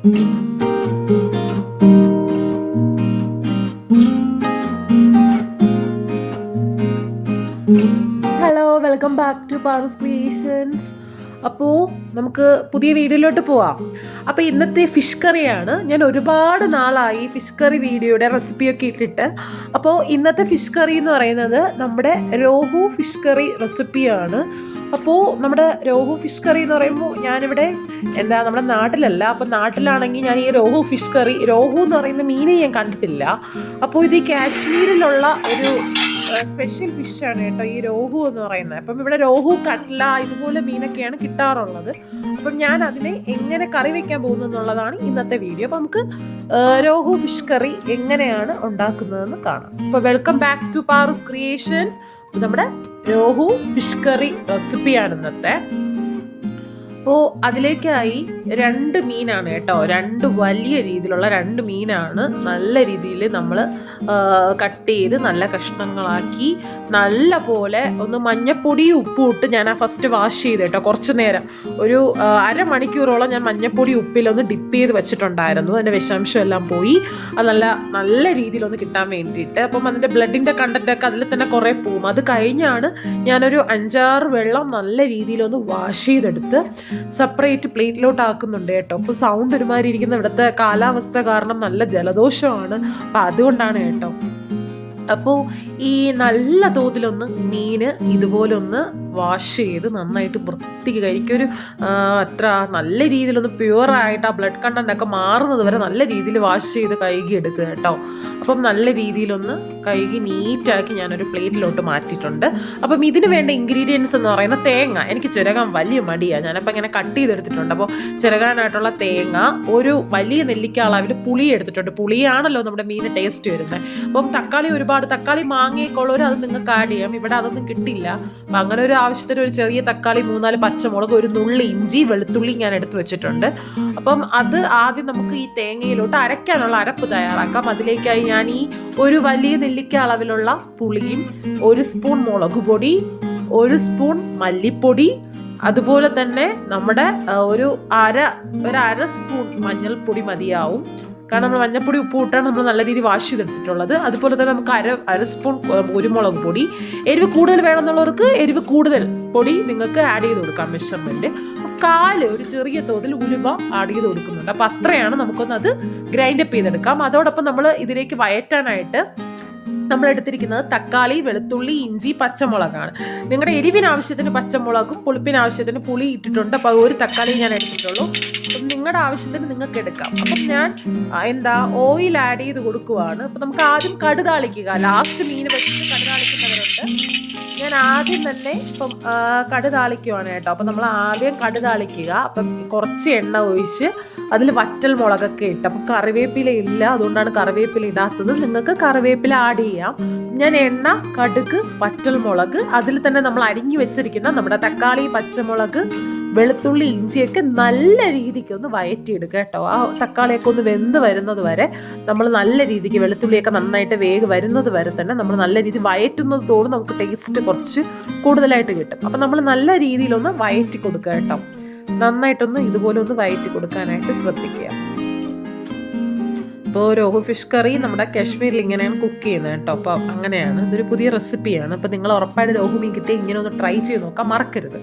Hello, welcome back to Paru's creations. അപ്പോൾ നമുക്ക് പുതിയ വീഡിയോയിലോട്ട് പോവാം. അപ്പോൾ ഇന്നത്തെ ഫിഷ് കറിയാണ്. ഞാൻ ഒരുപാട് നാളായി ഫിഷ് കറി വീഡിയോയുടെ റെസിപ്പിയൊക്കെ ഇട്ടിട്ട്. അപ്പോൾ ഇന്നത്തെ ഫിഷ് കറി എന്ന് പറയുന്നത് നമ്മുടെ രോഹു ഫിഷ് കറി റെസിപ്പിയാണ്. അപ്പോൾ നമ്മുടെ രോഹു ഫിഷ് കറി എന്ന് പറയുമ്പോൾ ഞാനിവിടെ നമ്മുടെ നാട്ടിലല്ല. അപ്പം നാട്ടിലാണെങ്കിൽ ഞാൻ ഈ രോഹു ഫിഷ് കറി, രോഹു എന്ന് പറയുന്ന മീനെ ഞാൻ കണ്ടിട്ടില്ല. അപ്പോൾ ഇത് കാശ്മീരിലുള്ള ഒരു സ്പെഷ്യൽ ഫിഷാണ് കേട്ടോ ഈ രോഹു എന്ന് പറയുന്നത്. അപ്പം ഇവിടെ രോഹു, കട്ട്ല ഇതുപോലെ മീനൊക്കെയാണ് കിട്ടാറുള്ളത്. അപ്പം ഞാൻ അതിനെ എങ്ങനെ കറി വെക്കാൻ പോകുന്നു എന്നുള്ളതാണ് ഇന്നത്തെ വീഡിയോ. അപ്പം നമുക്ക് രോഹു ഫിഷ് കറി എങ്ങനെയാണ് ഉണ്ടാക്കുന്നതെന്ന് കാണാം. അപ്പോൾ welcome back to Paru's creations. നമ്മുടെ രോഹു ഫിഷ് കറി റെസിപ്പിയാണ് ഇന്നത്തെ. അപ്പോൾ അതിലേക്കായി 2 മീനാണ് കേട്ടോ, 2 വലിയ രീതിയിലുള്ള 2 മീനാണ് നല്ല രീതിയിൽ നമ്മൾ കട്ട് ചെയ്ത് നല്ല കഷ്ണങ്ങളാക്കി നല്ല പോലെ ഒന്ന് മഞ്ഞപ്പൊടിയും ഉപ്പും ഇട്ട് ഞാൻ ഫസ്റ്റ് വാഷ് ചെയ്ത് കേട്ടോ. കുറച്ച് നേരം ഒരു അരമണിക്കൂറോളം ഞാൻ മഞ്ഞപ്പൊടി ഉപ്പിലൊന്ന് ഡിപ്പ് ചെയ്ത് വെച്ചിട്ടുണ്ടായിരുന്നു. അതിൻ്റെ വിഷാംശം എല്ലാം പോയി അത് നല്ല രീതിയിലൊന്ന് കിട്ടാൻ വേണ്ടിയിട്ട്. അപ്പം അതിൻ്റെ ബ്ലഡിൻ്റെ കണ്ടൻറ്റൊക്കെ അതിൽ തന്നെ കുറേ പോവും. അത് കഴിഞ്ഞാണ് ഞാനൊരു 5-6 വെള്ളം നല്ല രീതിയിലൊന്ന് വാഷ് ചെയ്തെടുത്ത് സെപ്പറേറ്റ് പ്ലേറ്റിലോട്ട് ആക്കുന്നുണ്ട് കേട്ടോ. അപ്പോൾ സൗണ്ട് ഒരുമാതിരി ഇരിക്കുന്ന ഇവിടുത്തെ കാലാവസ്ഥ കാരണം നല്ല ജലദോഷമാണ്. അപ്പം അതുകൊണ്ടാണ് കേട്ടോ. അപ്പോൾ ഈ നല്ല തോതിലൊന്ന് മീന് ഇതുപോലെ ഒന്ന് വാഷ് ചെയ്ത് നന്നായിട്ട് വൃത്തിക്ക് കഴിക്കൊരു അത്ര നല്ല രീതിയിലൊന്ന് പ്യുവറായിട്ട് ആ ബ്ലഡ് കണ്ടൻ്റൊക്കെ മാറുന്നത് വരെ നല്ല രീതിയിൽ വാഷ് ചെയ്ത് കഴുകി എടുക്കുക കേട്ടോ. അപ്പം നല്ല രീതിയിലൊന്ന് കഴുകി നീറ്റാക്കി ഞാനൊരു പ്ലേറ്റിലോട്ട് മാറ്റിയിട്ടുണ്ട്. അപ്പം ഇതിന് വേണ്ട ഇൻഗ്രീഡിയൻസ് എന്ന് പറയുന്ന തേങ്ങ, എനിക്ക് ചിരകാൻ വലിയ മടിയാണ്. ഞാനപ്പോൾ ഇങ്ങനെ കട്ട് ചെയ്തെടുത്തിട്ടുണ്ട്. അപ്പോൾ ചിരകാനായിട്ടുള്ള തേങ്ങ, ഒരു വലിയ നെല്ലിക്ക അളവിൽ പുളി എടുത്തിട്ടുണ്ട്. പുളിയാണല്ലോ നമ്മുടെ മീൻ ടേസ്റ്റ് വരുന്നത്. അപ്പം തക്കാളി, ഒരുപാട് തക്കാളി മാങ്ങയൊക്കെ ഉള്ളവർ അത് നിങ്ങൾക്ക് ആഡ് ചെയ്യാം. ഇവിടെ അതൊന്നും കിട്ടില്ല. അപ്പം അങ്ങനെ ഒരു ആവശ്യത്തിന് ഒരു ചെറിയ തക്കാളി, 3-4 പച്ചമുളക്, ഒരു നുള്ളി ഇഞ്ചി, വെളുത്തുള്ളി ഞാൻ എടുത്ത് വെച്ചിട്ടുണ്ട്. അപ്പം അത് ആദ്യം നമുക്ക് ഈ തേങ്ങയിലോട്ട് അരയ്ക്കാനുള്ള അരപ്പ് തയ്യാറാക്കാം. അതിലേക്കായി ഞാൻ ഈ ഒരു വലിയ നെല്ലിക്ക അളവിലുള്ള പുളിയും, 1 സ്പൂൺ മുളക് പൊടി, 1 സ്പൂൺ മല്ലിപ്പൊടി, അതുപോലെ തന്നെ നമ്മുടെ ഒരു അര സ്പൂൺ മഞ്ഞൾപ്പൊടി മതിയാവും. കാരണം നമ്മൾ മഞ്ഞപ്പൊടി ഉപ്പ് ഇട്ടാണ് നമ്മൾ നല്ല രീതിയിൽ വാഷ് ചെയ്തെടുത്തിട്ടുള്ളത്. അതുപോലെ തന്നെ നമുക്ക് അര സ്പൂൺ കുരുമുളക് പൊടി. എരിവ് കൂടുതൽ വേണമെന്നുള്ളവർക്ക് എരിവ് കൂടുതൽ പൊടി നിങ്ങൾക്ക് ആഡ് ചെയ്ത് കൊടുക്കാം മെഷർമെൻറ്റ്. ഒരു ചെറിയ തോതിൽ ഉലുവ ആഡ് ചെയ്ത് കൊടുക്കുന്നുണ്ട്. അപ്പം അത്രയാണ്. നമുക്കൊന്ന് അത് ഗ്രൈൻഡപ്പ് ചെയ്തെടുക്കാം. അതോടൊപ്പം നമ്മൾ ഇതിലേക്ക് വയറ്റാനായിട്ട് നമ്മൾ എടുത്തിരിക്കുന്നത് തക്കാളി, വെളുത്തുള്ളി, ഇഞ്ചി, പച്ചമുളകാണ്. നിങ്ങളുടെ എരിവിന് ആവശ്യത്തിന് പച്ചമുളകും പുളിപ്പിന് ആവശ്യത്തിന് പുളി ഇട്ടിട്ടുണ്ട്. അപ്പോൾ 1 തക്കാളി ഞാൻ എടുത്തിട്ടുള്ളൂ. അപ്പം നിങ്ങളുടെ ആവശ്യത്തിന് നിങ്ങൾക്ക് എടുക്കാം. അപ്പം ഞാൻ ഓയിൽ ആഡ് ചെയ്ത് കൊടുക്കുവാണ്. അപ്പം നമുക്ക് ആദ്യം കടുതാളിക്കുക. ലാസ്റ്റ് മീൻ വെച്ചിട്ട് കടുതാളിക്കുന്നവരുണ്ട്. ഞാൻ ആദ്യം തന്നെ ഇപ്പം കടുതാളിക്കുവാണ് കേട്ടോ. അപ്പം നമ്മൾ ആദ്യം കടുതാളിക്കുക. അപ്പം കുറച്ച് എണ്ണ ഒഴിച്ച് അതിൽ വറ്റൽ മുളകൊക്കെ ഇട്ട്, അപ്പം കറിവേപ്പില ഇല്ല, അതുകൊണ്ടാണ് കറിവേപ്പില ഇടാത്തത്. നിങ്ങൾക്ക് കറിവേപ്പില ആഡ് ചെയ്യാം. ഞാൻ എണ്ണ, കടുക്, വറ്റൽ മുളക്, അതിൽ തന്നെ നമ്മൾ അരിഞ്ഞു വെച്ചിരിക്കുന്ന നമ്മുടെ തക്കാളി, പച്ചമുളക്, വെളുത്തുള്ളി, ഇഞ്ചിയൊക്കെ നല്ല രീതിക്ക് ഒന്ന് വയറ്റിയെടുക്കുക കേട്ടോ. ആ തക്കാളിയൊക്കെ ഒന്ന് വെന്ത് വരുന്നത് വരെ നമ്മൾ നല്ല രീതിക്ക്, വെളുത്തുള്ളിയൊക്കെ നന്നായിട്ട് വേഗ് വരുന്നത് വരെ തന്നെ നമ്മൾ നല്ല രീതി വയറ്റുന്നത് തോറും നമുക്ക് ടേസ്റ്റ് കുറച്ച് കൂടുതലായിട്ട് കിട്ടും. അപ്പം നമ്മൾ നല്ല രീതിയിലൊന്ന് വയറ്റി കൊടുക്കുക കേട്ടോ. നന്നായിട്ടൊന്ന് ഇതുപോലെ ഒന്ന് വയറ്റി കൊടുക്കാനായിട്ട് ശ്രദ്ധിക്കുക. ഇപ്പോൾ രോഹു ഫിഷ് കറി നമ്മുടെ കാശ്മീരിൽ ഇങ്ങനെയാണ് കുക്ക് ചെയ്യുന്നത് കേട്ടോ. അപ്പോൾ അങ്ങനെയാണ്, ഇതൊരു പുതിയ റെസിപ്പിയാണ്. അപ്പോൾ നിങ്ങൾ ഉറപ്പായിട്ട് രോഹു മീൻ കിട്ടി ഇങ്ങനെ ഒന്ന് ട്രൈ ചെയ്ത് നോക്കാൻ മറക്കരുത്.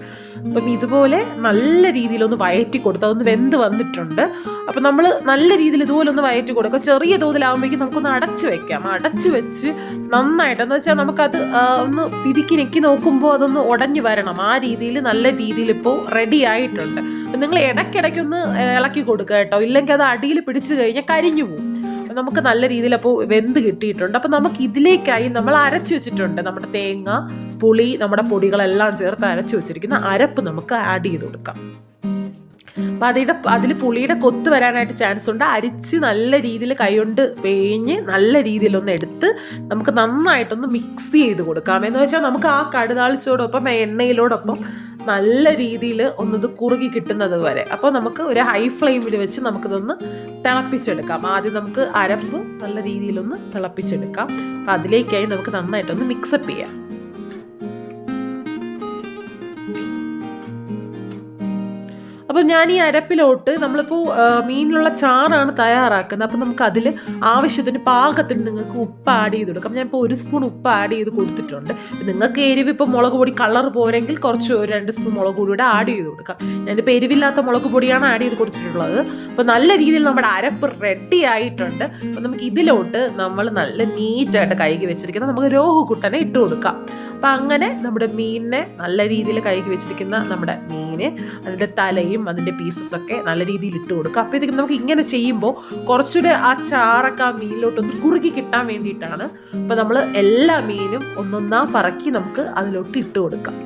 അപ്പം ഇതുപോലെ നല്ല രീതിയിലൊന്ന് വയറ്റി കൊടുത്ത് അതൊന്ന് വെന്ത് വന്നിട്ടുണ്ട്. അപ്പം നമ്മൾ നല്ല രീതിയിൽ ഇതുപോലെ ഒന്ന് വയറ്റി കൊടുക്കുക. ചെറിയ തോതിലാകുമ്പോഴേക്കും നമുക്കൊന്ന് അടച്ചു വെക്കാം. അടച്ചു വെച്ച് നന്നായിട്ട്, എന്ന് വെച്ചാൽ നമുക്കത് ഒന്ന് പിതുക്കി നെക്കി നോക്കുമ്പോൾ അതൊന്ന് ഉടഞ്ഞു വരണം. ആ രീതിയിൽ നല്ല രീതിയിൽ ഇപ്പോൾ റെഡി ആയിട്ടുണ്ട്. നിങ്ങൾ ഇടയ്ക്കിടയ്ക്കൊന്ന് ഇളക്കി കൊടുക്കുക കേട്ടോ. ഇല്ലെങ്കിൽ അത് അടിയിൽ പിടിച്ചു കഴിഞ്ഞാൽ കരിഞ്ഞു പോകും. നമുക്ക് നല്ല രീതിയിൽ അപ്പോൾ വെന്ത് കിട്ടിയിട്ടുണ്ട്. അപ്പം നമുക്ക് ഇതിലേക്കായി നമ്മൾ അരച്ചു വെച്ചിട്ടുണ്ട് നമ്മുടെ തേങ്ങ, പുളി, നമ്മുടെ പൊടികളെല്ലാം ചേർത്ത് അരച്ചു വെച്ചിരിക്കുന്ന അരപ്പ് നമുക്ക് ആഡ് ചെയ്ത് കൊടുക്കാം. അപ്പം അതിൽ പുളിയുടെ കൊത്ത് വരാനായിട്ട് ചാൻസ് ഉണ്ട്. അരിച്ച് നല്ല രീതിയിൽ കൈകൊണ്ട് വേഞ്ഞ് നല്ല രീതിയിലൊന്ന് എടുത്ത് നമുക്ക് നന്നായിട്ടൊന്ന് മിക്സ് ചെയ്ത് കൊടുക്കാം. എന്ന് വെച്ചാൽ നമുക്ക് ആ കടുതാളിച്ചോടൊപ്പം എണ്ണയിലോടൊപ്പം നല്ല രീതിയിൽ ഒന്നത് കുറുകി കിട്ടുന്നത് വരെ. അപ്പോൾ നമുക്ക് ഒരു ഹൈ ഫ്ലെയിമിൽ വെച്ച് നമുക്കിതൊന്ന് തിളപ്പിച്ചെടുക്കാം. ആദ്യം നമുക്ക് അരപ്പ് നല്ല രീതിയിലൊന്ന് തിളപ്പിച്ചെടുക്കാം. അപ്പം അതിലേക്കായി നമുക്ക് നന്നായിട്ടൊന്ന് മിക്സപ്പ് ചെയ്യാം. അപ്പം ഞാൻ ഈ അരപ്പിലോട്ട് നമ്മളിപ്പോൾ മീനിലുള്ള ചാറാണ് തയ്യാറാക്കുന്നത്. അപ്പം നമുക്ക് അതിൽ ആവശ്യത്തിന് പാകത്തിന് നിങ്ങൾക്ക് ഉപ്പ് ആഡ് ചെയ്ത് കൊടുക്കാം. ഞാനിപ്പോൾ 1 സ്പൂൺ ഉപ്പ് ആഡ് ചെയ്ത് കൊടുത്തിട്ടുണ്ട്. നിങ്ങൾക്ക് എരിവ് ഇപ്പോൾ മുളക് പൊടി കളർ പോരെങ്കിൽ കുറച്ച് 2 സ്പൂൺ മുളക് പൊടിയുടെ ആഡ് ചെയ്ത് കൊടുക്കാം. ഞാനിപ്പോൾ എരിവില്ലാത്ത മുളക് പൊടിയാണ് ആഡ് ചെയ്ത് കൊടുത്തിട്ടുള്ളത്. അപ്പോൾ നല്ല രീതിയിൽ നമ്മുടെ അരപ്പ് റെഡി ആയിട്ടുണ്ട്. അപ്പം നമുക്ക് ഇതിലോട്ട് നമ്മൾ നല്ല നീറ്റായിട്ട് കഴുകി വെച്ചിരിക്കുന്നത് നമുക്ക് രോഹുകുട്ടനെ ഇട്ട് കൊടുക്കാം. അപ്പം അങ്ങനെ നമ്മുടെ മീനിനെ നല്ല രീതിയിൽ കഴുകി വെച്ചിരിക്കുന്ന നമ്മുടെ മീന് അതിൻ്റെ തലയും അതിൻ്റെ പീസസൊക്കെ നല്ല രീതിയിൽ ഇട്ട് കൊടുക്കുക. അപ്പോഴത്തേക്കും നമുക്ക് ഇങ്ങനെ ചെയ്യുമ്പോൾ കുറച്ചുകൂടെ ആ ചാറൊക്കെ ആ മീനിലോട്ടൊന്ന് കുറുകി കിട്ടാൻ വേണ്ടിയിട്ടാണ്. അപ്പം നമ്മൾ എല്ലാ മീനും ഒന്നൊന്നാ പറക്കി നമുക്ക് അതിലോട്ട് ഇട്ട് കൊടുക്കാം.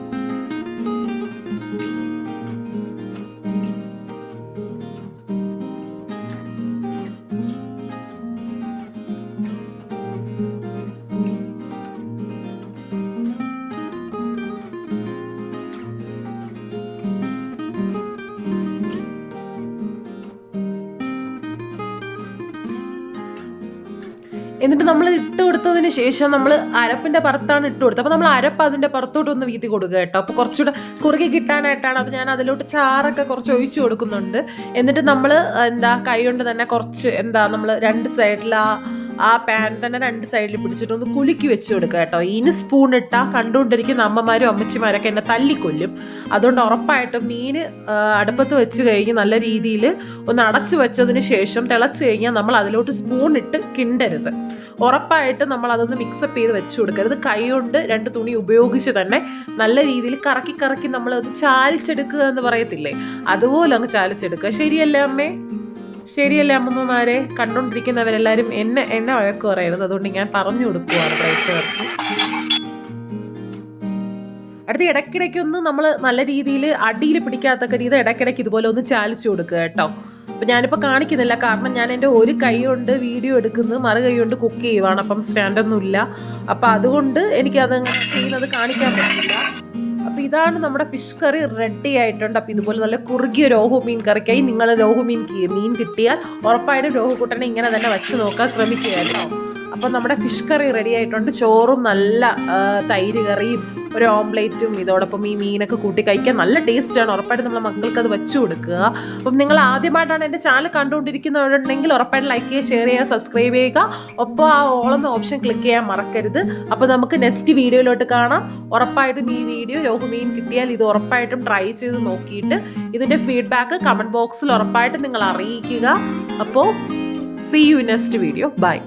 എന്നിട്ട് നമ്മൾ ഇട്ട് കൊടുത്തതിന് ശേഷം നമ്മൾ അരപ്പിൻ്റെ പുറത്താണ് ഇട്ട് കൊടുത്തത്. അപ്പോൾ നമ്മൾ അരപ്പ് അതിൻ്റെ പുറത്തോട്ടൊന്ന് വീതി കൊടുക്കുക കേട്ടോ. അപ്പോൾ കുറച്ചുകൂടെ കുറുകി കിട്ടാനായിട്ടാണ്. അപ്പോൾ ഞാൻ അതിലോട്ട് ചാറൊക്കെ കുറച്ച് ഒഴിച്ചു കൊടുക്കുന്നുണ്ട്. എന്നിട്ട് നമ്മൾ കൈ കൊണ്ട് തന്നെ കുറച്ച് നമ്മൾ 2 സൈഡിൽ ആ പാൻ തന്നെ 2 സൈഡിൽ പിടിച്ചിട്ട് ഒന്ന് കുലുക്കി വെച്ച് കൊടുക്കുക കേട്ടോ. ഇനി സ്പൂൺ ഇട്ടാൽ കണ്ടുകൊണ്ടിരിക്കുന്ന അമ്മമാരും അമ്മച്ചിമാരൊക്കെ എന്നെ തല്ലിക്കൊല്ലും. അതുകൊണ്ട് ഉറപ്പായിട്ടും മീൻ അടുപ്പത്ത് വെച്ച് കഴിഞ്ഞ് നല്ല രീതിയിൽ ഒന്ന് അടച്ചു വെച്ചതിന് ശേഷം തിളച്ച് കഴിഞ്ഞാൽ നമ്മൾ അതിലോട്ട് സ്പൂൺ ഇട്ട് കിണ്ടരുത്. ഉറപ്പായിട്ട് നമ്മൾ അതൊന്ന് മിക്സപ്പ് ചെയ്ത് വെച്ച് കൊടുക്കരുത്. കൈ കൊണ്ട് 2 തുണി ഉപയോഗിച്ച് തന്നെ നല്ല രീതിയിൽ കറക്കി നമ്മൾ അത് ചാലിച്ചെടുക്കുക എന്ന് പറയത്തില്ലേ, അതുപോലെ അങ്ങ് ചാലിച്ചെടുക്കുക. ശരിയല്ലേ അമ്മേ? ശരിയല്ലേ അമ്മമ്മമാരെ? കണ്ടുകൊണ്ടിരിക്കുന്നവരെല്ലാവരും എന്നെ വഴക്ക് പറയരുത്. അതുകൊണ്ട് ഞാൻ പറഞ്ഞു കൊടുക്കുവാണ് പ്രേക്ഷകർക്ക്. അടുത്ത് ഇടയ്ക്കിടയ്ക്കൊന്ന് നമ്മൾ നല്ല രീതിയിൽ അടിയിൽ പിടിക്കാത്ത രീതി ഇടയ്ക്കിടയ്ക്ക് ഇതുപോലെ ഒന്ന് ചാലിച്ചു കൊടുക്കുക കേട്ടോ. അപ്പം ഞാനിപ്പോൾ കാണിക്കുന്നില്ല, കാരണം ഞാൻ എൻ്റെ ഒരു കൈ കൊണ്ട് വീഡിയോ എടുക്കുന്നത് മറു കൈ കൊണ്ട് കുക്ക് ചെയ്യുവാണ്. അപ്പം സ്റ്റാൻഡൊന്നുമില്ല. അപ്പം അതുകൊണ്ട് എനിക്കത് ചെയ്യുന്നത് കാണിക്കാൻ പറ്റില്ല. അപ്പോൾ ഇതാണ് നമ്മുടെ ഫിഷ് കറി റെഡി ആയിട്ടുണ്ട്. അപ്പോൾ ഇതുപോലെ നല്ല കുറുകിയ രോഹു മീൻ കറിക്കായി നിങ്ങൾ രോഹു മീൻ കിട്ടിയാൽ ഉറപ്പായിട്ടും രോഹുകുട്ടനെ ഇങ്ങനെ തന്നെ വെച്ച് നോക്കാൻ ശ്രമിക്കുക കേട്ടോ. അപ്പം നമ്മുടെ ഫിഷ് കറി റെഡി ആയിട്ടുണ്ട്. ചോറും നല്ല തൈര് കറിയും ഒരു ഓംപ്ലേറ്റും ഇതോടൊപ്പം ഈ മീനൊക്കെ കൂട്ടി കഴിക്കാൻ നല്ല ടേസ്റ്റാണ്. ഉറപ്പായിട്ടും നമ്മളെ മക്കൾക്ക് അത് വെച്ച് കൊടുക്കുക. അപ്പം നിങ്ങൾ ആദ്യമായിട്ടാണ് എൻ്റെ ചാനൽ കണ്ടുകൊണ്ടിരിക്കുന്നവരുണ്ടെങ്കിൽ ഉറപ്പായിട്ട് ലൈക്ക് ചെയ്യുക, ഷെയർ ചെയ്യുക, സബ്സ്ക്രൈബ് ചെയ്യുക. ഒപ്പം ആ ഓളെന്ന ഓപ്ഷൻ ക്ലിക്ക് ചെയ്യാൻ മറക്കരുത്. അപ്പോൾ നമുക്ക് നെക്സ്റ്റ് വീഡിയോയിലോട്ട് കാണാം. ഉറപ്പായിട്ടും ഈ വീഡിയോ രോഹുമീൻ കിട്ടിയാൽ ഇത് ഉറപ്പായിട്ടും ട്രൈ ചെയ്ത് നോക്കിയിട്ട് ഇതിൻ്റെ ഫീഡ്ബാക്ക് കമൻറ്റ് ബോക്സിൽ ഉറപ്പായിട്ടും നിങ്ങൾ അറിയിക്കുക. അപ്പോൾ see you in next video. Bye.